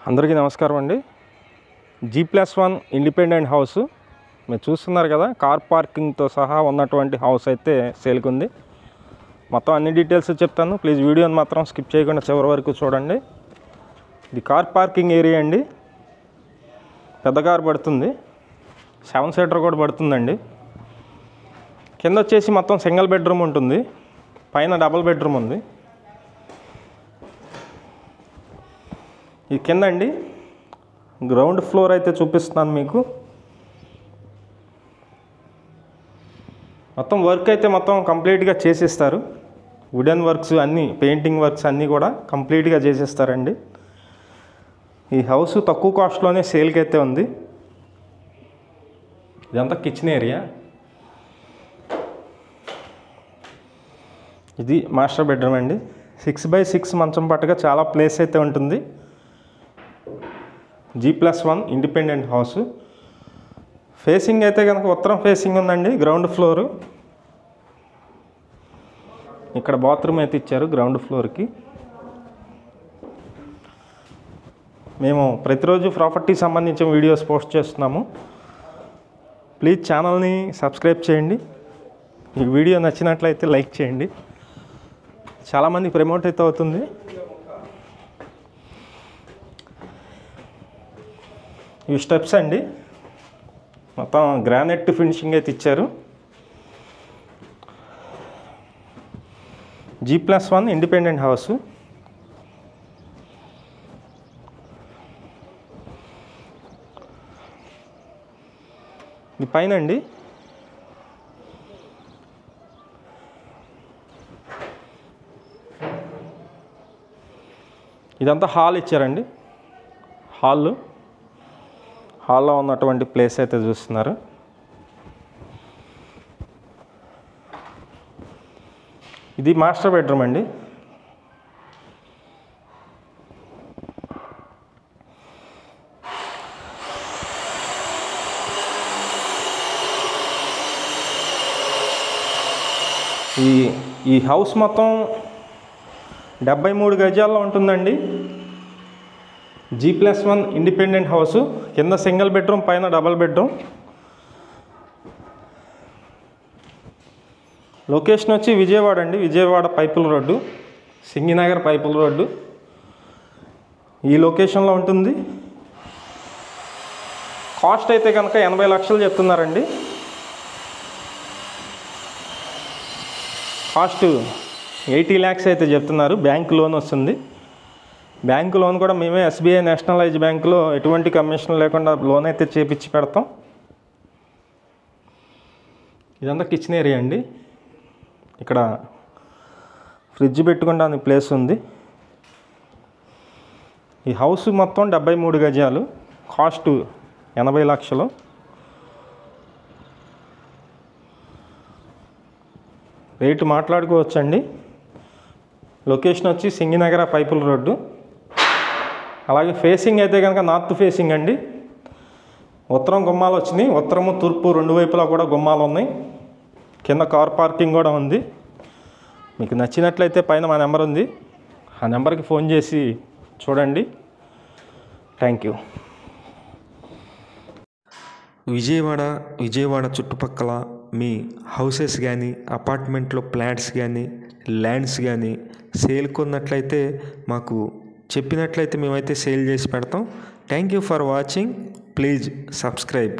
అందరికీ నమస్కారం అండి. G+1 ఇండిపెండెంట్ హౌస్ మీరు చూస్తున్నారు కదా, కార్ పార్కింగ్తో సహా ఉన్నటువంటి హౌస్ అయితే సేల్కి ఉంది. మొత్తం అన్ని డీటెయిల్స్ చెప్తాను, ప్లీజ్ వీడియోని మాత్రం స్కిప్ చేయకుండా చివరి వరకు చూడండి. ఇది కార్ పార్కింగ్ ఏరియా అండి. పెద్ద కార్ పడుతుంది, 7 సీటర్ కూడా పడుతుందండి. కింద వచ్చేసి మొత్తం సింగిల్ బెడ్రూమ్ ఉంటుంది, పైన డబుల్ బెడ్రూమ్ ఉంది. ఇది కింద అండి, గ్రౌండ్ ఫ్లోర్ అయితే చూపిస్తున్నాను మీకు. మొత్తం వర్క్ అయితే మొత్తం కంప్లీట్గా చేసేస్తారు. వుడెన్ వర్క్స్ అన్నీ, పెయింటింగ్ వర్క్స్ అన్నీ కూడా కంప్లీట్గా చేసేస్తారండి. ఈ హౌస్ తక్కువ కాస్ట్లోనే సేల్కి అయితే ఉంది. ఇదంతా కిచెన్ ఏరియా. ఇది మాస్టర్ బెడ్రూమ్ అండి. 6x6 మంచం పట్టుగా చాలా ప్లేస్ అయితే ఉంటుంది. G+1 independent house. ఫేసింగ్ అయితే కనుక ఉత్తరం ఫేసింగ్ ఉందండి, గ్రౌండ్ ఫ్లోరు. ఇక్కడ బాత్రూమ్ అయితే ఇచ్చారు గ్రౌండ్ ఫ్లోర్కి. మేము ప్రతిరోజు ప్రాపర్టీకి సంబంధించిన వీడియోస్ పోస్ట్ చేస్తున్నాము. ప్లీజ్ ఛానల్ని సబ్స్క్రైబ్ చేయండి. ఈ వీడియో నచ్చినట్లయితే లైక్ చేయండి. చాలామంది ప్రమోట్ అయితే అవుతుంది. ఇవి స్టెప్స్ అండి, మొత్తం గ్రానైట్ ఫినిషింగ్ అయితే ఇచ్చారు. G+1 independent house. ఇది పైన అండి, ఇదంతా హాల్ ఇచ్చారండి. హాల్లో ఉన్నటువంటి ప్లేస్ అయితే చూస్తున్నారు. ఇది మాస్టర్ బెడ్రూమ్ అండి. ఈ హౌస్ మొత్తం 73 గజాల్లో ఉంటుందండి. G+1 independent house. కింద సింగిల్ బెడ్రూమ్, పైన డబల్ బెడ్రూమ్. లొకేషన్ వచ్చి విజయవాడ అండి, విజయవాడ పైపుల రోడ్డు, సింగినగర్ పైపుల రోడ్డు ఈ లొకేషన్లో ఉంటుంది. కాస్ట్ అయితే కనుక 80 లక్షలు చెప్తున్నారండి. కాస్ట్ 80 ల్యాక్స్ అయితే చెప్తున్నారు. బ్యాంక్ లోన్ వస్తుంది. బ్యాంకు లోన్ కూడా మేమే SBI నేషనలైజ్ బ్యాంకులో ఎటువంటి కమిషన్ లేకుండా లోన్ అయితే చేపించి పెడతాం. ఇదంతా కిచెన్ ఏరియా అండి. ఇక్కడ ఫ్రిడ్జ్ పెట్టుకోవడానికి ప్లేస్ ఉంది. ఈ హౌస్ మొత్తం 73 గజాలు, కాస్ట్ 80 లక్షలు. రేటు మాట్లాడుకోవచ్చండి. లొకేషన్ వచ్చి సింగినగర పైపుల రోడ్డు. అలాగే ఫేసింగ్ అయితే కనుక నార్త్ ఫేసింగ్ అండి. ఉత్తరం గుమ్మాలు వచ్చినాయి, ఉత్తరము తూర్పు రెండు వైపులా కూడా గుమ్మాలు ఉన్నాయి. కింద కార్ పార్కింగ్ కూడా ఉంది. మీకు నచ్చినట్లయితే పైన మా నెంబర్ ఉంది, ఆ నెంబర్కి ఫోన్ చేసి చూడండి. Thank you. విజయవాడ చుట్టుపక్కల మీ హౌసెస్ కానీ, అపార్ట్మెంట్లో ఫ్లాట్స్ కానీ, ల్యాండ్స్ కానీ సేల్కి ఉన్నట్లయితే మాకు చెప్పినట్లయితే మేమైతే సేల్ చేసి పెడతాం. Thank you for watching. Please subscribe.